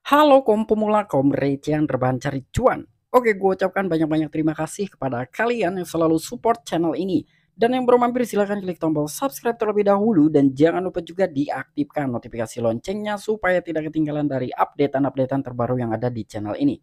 Halo kaum pemula, kaum recehan rebahan cari cuan. Oke, gue ucapkan banyak-banyak terima kasih kepada kalian yang selalu support channel ini. Dan yang belum mampir silahkan klik tombol subscribe terlebih dahulu. Dan jangan lupa juga diaktifkan notifikasi loncengnya supaya tidak ketinggalan dari updatean-updatean terbaru yang ada di channel ini.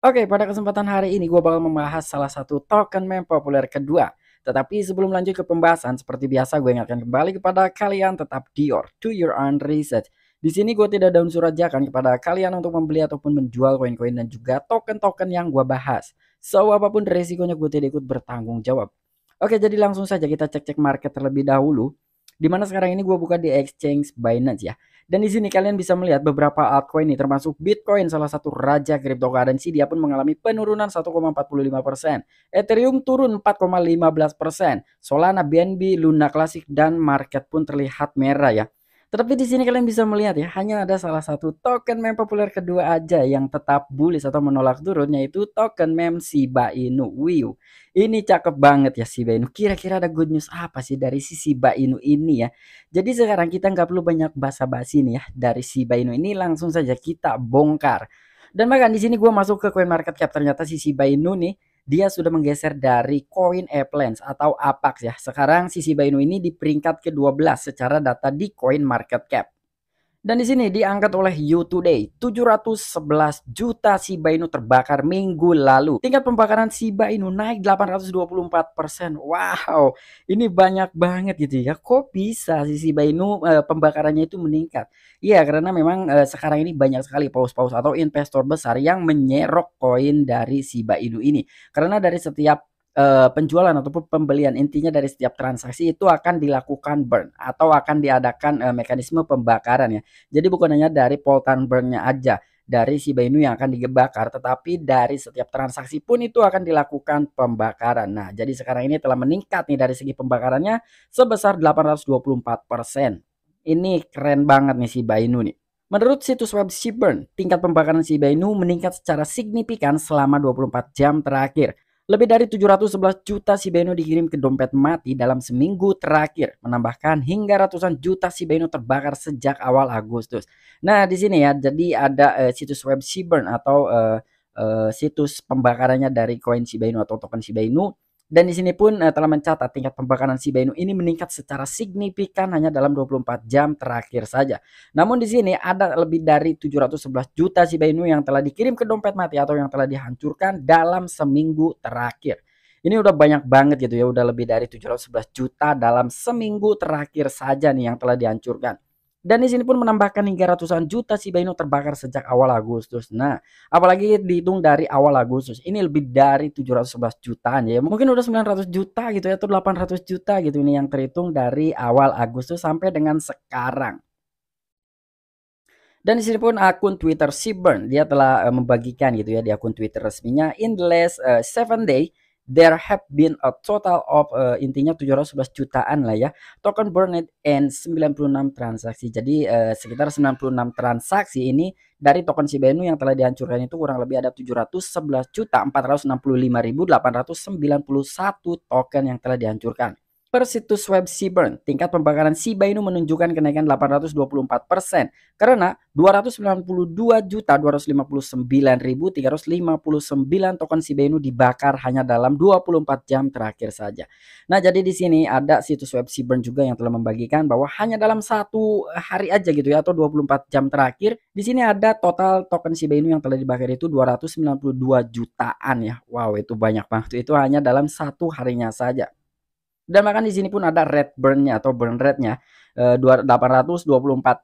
Oke, pada kesempatan hari ini gue bakal membahas salah satu token meme populer kedua. Tetapi sebelum lanjut ke pembahasan, seperti biasa gue ingatkan kembali kepada kalian tetap do your own research. Di sini gue tidak ada unsur ajakan kepada kalian untuk membeli ataupun menjual koin-koin dan juga token-token yang gue bahas. So, apapun resikonya gue tidak ikut bertanggung jawab. Oke, jadi langsung saja kita cek-cek market terlebih dahulu. Dimana sekarang ini gue buka di exchange Binance ya. Dan di sini kalian bisa melihat beberapa altcoin nih, termasuk Bitcoin, salah satu raja cryptocurrency, dia pun mengalami penurunan 1,45%. Ethereum turun 4,15%. Solana, BNB, Luna Classic, dan market pun terlihat merah ya. Tetapi di sini kalian bisa melihat ya, hanya ada salah satu token meme populer kedua aja yang tetap bullish atau menolak turun, yaitu token meme Shiba Inu. Wiu, ini cakep banget ya Shiba Inu. Kira-kira ada good news apa sih dari si Shiba Inu ini ya? Jadi sekarang kita nggak perlu banyak basa-basi nih ya, dari Shiba Inu ini langsung saja kita bongkar. Dan bahkan di sini gue masuk ke coin market cap, ternyata si Shiba Inu nih dia sudah menggeser dari koin Applands atau Apax ya. Sekarang si Shiba Inu ini di peringkat ke-12 secara data di coin market cap. Dan di sini diangkat oleh You Today, 711 juta Shiba Inu terbakar minggu lalu. Tingkat pembakaran Shiba Inu naik 824%. Wow, ini banyak banget gitu ya. Kok bisa si Shiba Inu pembakarannya itu meningkat? Iya, karena memang sekarang ini banyak sekali paus-paus atau investor besar yang menyerok koin dari Shiba Inu ini. Karena dari setiap penjualan ataupun pembelian, intinya dari setiap transaksi itu akan dilakukan burn atau akan diadakan mekanisme pembakaran ya. Jadi bukan hanya dari Poltan burn-nya aja, dari Shiba Inu yang akan dibakar, tetapi dari setiap transaksi pun itu akan dilakukan pembakaran. Nah, jadi sekarang ini telah meningkat nih dari segi pembakarannya sebesar 824%. Ini keren banget nih Shiba Inu nih. Menurut situs web Shibburn, tingkat pembakaran Shiba Inu meningkat secara signifikan selama 24 jam terakhir. Lebih dari 711 juta Shiba Inu dikirim ke dompet mati dalam seminggu terakhir, menambahkan hingga ratusan juta Shiba Inu terbakar sejak awal Agustus. Nah, di sini ya, jadi ada situs web Shibburn atau situs pembakarannya dari koin Shiba Inu atau token Shiba Inu. Dan di sini pun telah mencatat tingkat pembakaran Shiba Inu ini meningkat secara signifikan hanya dalam 24 jam terakhir saja. Namun di sini ada lebih dari 711 juta Shiba Inu yang telah dikirim ke dompet mati atau yang telah dihancurkan dalam seminggu terakhir. Ini udah banyak banget gitu ya, udah lebih dari 711 juta dalam seminggu terakhir saja nih yang telah dihancurkan. Dan di sini pun menambahkan hingga ratusan juta Shiba Inu terbakar sejak awal Agustus. Nah, apalagi dihitung dari awal Agustus, ini lebih dari 711 jutaan ya. Mungkin udah 900 juta gitu ya, atau 800 juta gitu ini yang terhitung dari awal Agustus sampai dengan sekarang. Dan di sini pun akun Twitter Seaburn dia telah membagikan gitu ya di akun Twitter resminya, in the last 7 day there have been a total of intinya 711 jutaan lah ya token burned and 96 transaksi. Jadi sekitar 96 transaksi ini dari token Shiba Inu yang telah dihancurkan itu kurang lebih ada 711 juta 465.891 token yang telah dihancurkan. Per situs web Seaburn, tingkat pembakaran Shiba Inu menunjukkan kenaikan 824% karena 292.259.359 token Shiba Inu dibakar hanya dalam 24 jam terakhir saja. Nah, jadi di sini ada situs web Seaburn juga yang telah membagikan bahwa hanya dalam satu hari aja gitu ya atau 24 jam terakhir, di sini ada total token Shiba Inu yang telah dibakar itu 292 jutaan ya. Wow, itu banyak banget. Itu hanya dalam satu harinya saja. Dan bahkan di sini pun ada red burn-nya atau burn rate-nya 824,63%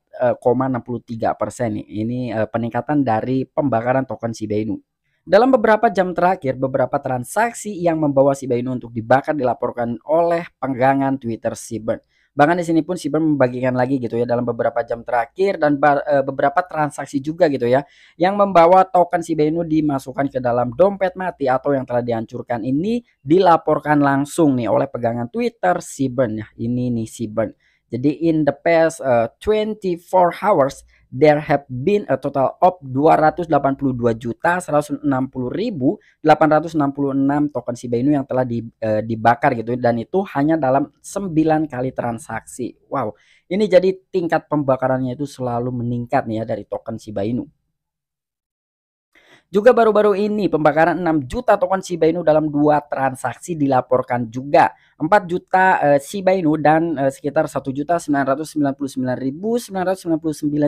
nih. Ini peningkatan dari pembakaran token Shiba Inu. Dalam beberapa jam terakhir, beberapa transaksi yang membawa Shiba Inu untuk dibakar dilaporkan oleh pegangan Twitter Seaburn. Bahkan di sini pun Seaburn membagikan lagi gitu ya dalam beberapa jam terakhir dan beberapa transaksi juga gitu ya yang membawa token Shiba Inu dimasukkan ke dalam dompet mati atau yang telah dihancurkan ini dilaporkan langsung nih oleh pegangan Twitter Seaburn ya. Ini nih Seaburn. Jadi in the past 24 hours there have been a total of 282.160.866 token Shiba Inu yang telah dibakar gitu dan itu hanya dalam 9 kali transaksi. Wow, ini jadi tingkat pembakarannya itu selalu meningkat nih ya dari token Shiba Inu. Juga baru-baru ini pembakaran 6 juta token Shiba Inu dalam 2 transaksi dilaporkan juga. 4 juta Shiba Inu dan sekitar 1.999.999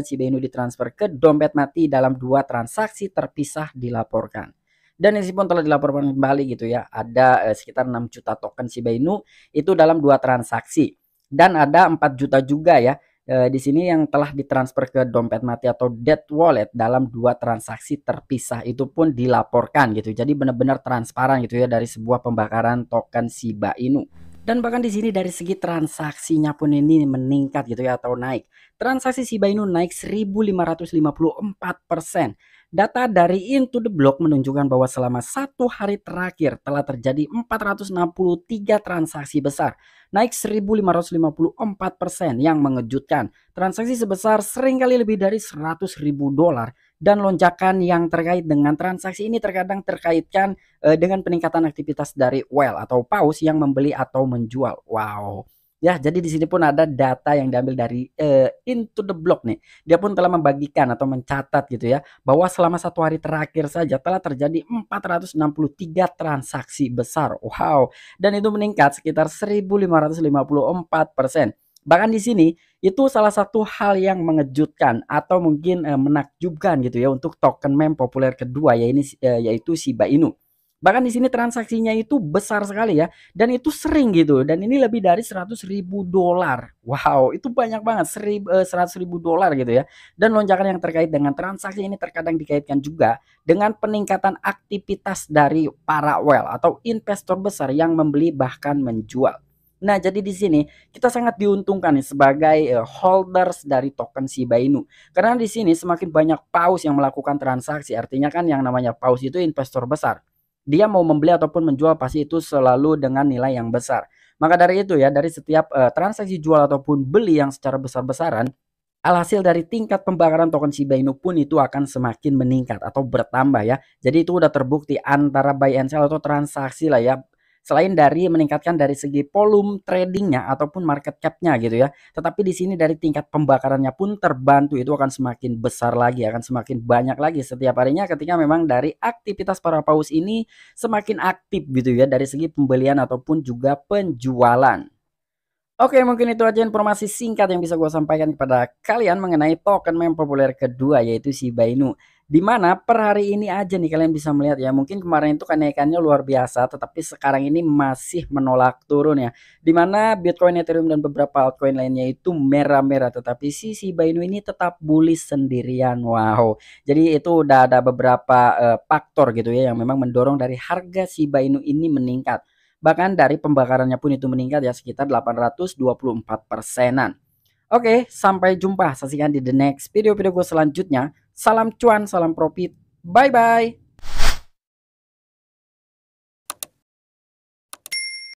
Shiba Inu ditransfer ke dompet mati dalam 2 transaksi terpisah dilaporkan. Dan ini pun telah dilaporkan kembali gitu ya. Ada sekitar 6 juta token Shiba Inu itu dalam 2 transaksi. Dan ada 4 juta juga ya di sini yang telah ditransfer ke dompet mati atau dead wallet dalam 2 transaksi terpisah, itu pun dilaporkan gitu. Jadi benar-benar transparan gitu ya dari sebuah pembakaran token Shiba Inu. Dan bahkan di sini dari segi transaksinya pun ini meningkat gitu ya atau naik. Transaksi Shiba Inu naik 1554%. Data dari Into the Block menunjukkan bahwa selama 1 hari terakhir telah terjadi 463 transaksi besar, naik 1554% yang mengejutkan. Transaksi sebesar seringkali lebih dari 100.000 dolar, dan lonjakan yang terkait dengan transaksi ini terkadang terkaitkan dengan peningkatan aktivitas dari whale atau paus yang membeli atau menjual. Wow. Ya, jadi di sini pun ada data yang diambil dari Into the Block nih. Dia pun telah membagikan atau mencatat gitu ya, bahwa selama 1 hari terakhir saja telah terjadi 463 transaksi besar. Wow, dan itu meningkat sekitar 1554%. Bahkan di sini itu salah satu hal yang mengejutkan atau mungkin menakjubkan gitu ya untuk token meme populer kedua ya ini yaitu Shiba Inu. Bahkan di sini transaksinya itu besar sekali ya, dan itu sering gitu, dan ini lebih dari 100.000 dolar. Wow, itu banyak banget, 100.000 dolar gitu ya. Dan lonjakan yang terkait dengan transaksi ini terkadang dikaitkan juga dengan peningkatan aktivitas dari para whale atau investor besar yang membeli bahkan menjual. Nah, jadi di sini kita sangat diuntungkan nih sebagai holders dari token Shiba Inu. Karena di sini semakin banyak paus yang melakukan transaksi, artinya kan yang namanya paus itu investor besar. Dia mau membeli ataupun menjual pasti itu selalu dengan nilai yang besar. Maka dari itu ya, dari setiap transaksi jual ataupun beli yang secara besar-besaran, alhasil dari tingkat pembakaran token Shiba Inu pun itu akan semakin meningkat atau bertambah ya. Jadi itu udah terbukti antara buy and sell atau transaksi lah ya. Selain dari meningkatkan dari segi volume tradingnya ataupun market capnya gitu ya, tetapi di sini dari tingkat pembakarannya pun terbantu, itu akan semakin besar lagi, akan semakin banyak lagi setiap harinya ketika memang dari aktivitas para paus ini semakin aktif gitu ya dari segi pembelian ataupun juga penjualan. Oke, mungkin itu aja informasi singkat yang bisa gue sampaikan kepada kalian mengenai token meme populer kedua yaitu Shiba Inu. Di mana per hari ini aja nih kalian bisa melihat ya, mungkin kemarin itu kenaikannya luar biasa tetapi sekarang ini masih menolak turun ya. Di mana Bitcoin, Ethereum dan beberapa altcoin lainnya itu merah-merah tetapi si Shiba Inu ini tetap bullish sendirian. Wow. Jadi itu udah ada beberapa faktor gitu ya yang memang mendorong dari harga Shiba Inu ini meningkat. Bahkan dari pembakarannya pun itu meningkat ya sekitar 824%-an. Oke, sampai jumpa. Saksikan di the next video-video gue selanjutnya. Salam cuan, salam profit. Bye-bye.